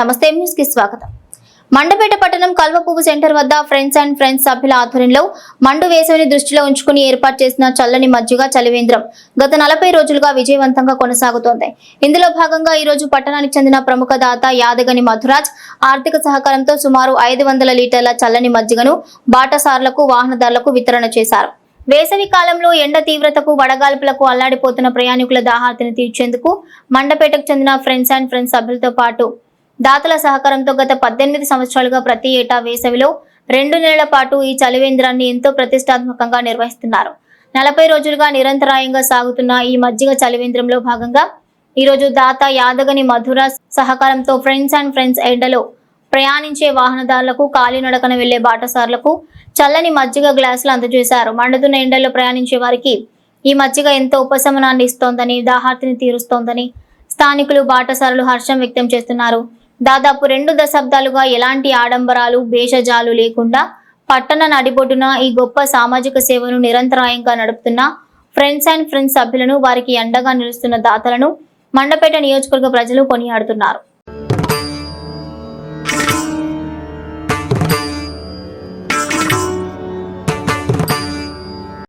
నమస్తే న్యూస్ కి స్వాగతం. మండపేట పట్టణం కల్వపువ్వు సెంటర్ వద్ద ఫ్రెండ్స్ అండ్ ఫ్రెండ్స్ సభ్యుల ఆధ్వర్యంలో మండు వేసవిని దృష్టిలో ఉంచుకుని ఏర్పాటు చేసిన చల్లని మజ్జిగ చలివేంద్రం గత 40 రోజులుగా విజయవంతంగా కొనసాగుతోంది. ఇందులో భాగంగా ఈ రోజు పట్టణానికి చెందిన ప్రముఖ దాత యాదగని మధురాజ్ ఆర్థిక సహకారంతో సుమారు 500 లీటర్ల చల్లని మజ్జిగను బాటసార్లకు వాహనదారులకు వితరణ చేశారు. వేసవి కాలంలో ఎండ తీవ్రతకు వడగాల్పులకు అల్లాడిపోతున్న ప్రయాణికుల దాహార్తిని తీర్చేందుకు మండపేటకు చెందిన ఫ్రెండ్స్ అండ్ ఫ్రెండ్స్ సభ్యులతో పాటు దాతల సహకారంతో గత 18 సంవత్సరాలుగా ప్రతి ఏటా వేసవిలో 2 నెలల పాటు ఈ చలివేంద్రాన్ని ఎంతో ప్రతిష్టాత్మకంగా నిర్వహిస్తున్నారు. 40 రోజులుగా నిరంతరాయంగా సాగుతున్న ఈ మజ్జిగ చలివేంద్రంలో భాగంగా ఈరోజు దాత యాదగని మధురాజ్ సహకారంతో ఫ్రెండ్స్ అండ్ ఫ్రెండ్స్ ఎండలో ప్రయాణించే వాహనదారులకు, కాలినడకన వెళ్లే బాటసార్లకు చల్లని మజ్జిగ గ్లాసులు అందజేశారు. మండుతున్న ఎండల్లో ప్రయాణించే వారికి ఈ మజ్జిగ ఎంతో ఉపశమనాన్ని ఇస్తోందని, దాహార్తిని తీరుస్తోందని స్థానికులు, బాటసారులు హర్షం వ్యక్తం చేస్తున్నారు. దాదాపు 2 దశాబ్దాలుగా ఎలాంటి ఆడంబరాలు, భేషజాలు లేకుండా పట్టణ నడిబొడ్డున ఈ గొప్ప సామాజిక సేవను నిరంతరాయంగా నడుపుతున్న ఫ్రెండ్స్ అండ్ ఫ్రెండ్స్ సభ్యులను, వారికి అండగా నిలుస్తున్న దాతలను మండపేట నియోజకవర్గ ప్రజలు కొనియాడుతున్నారు.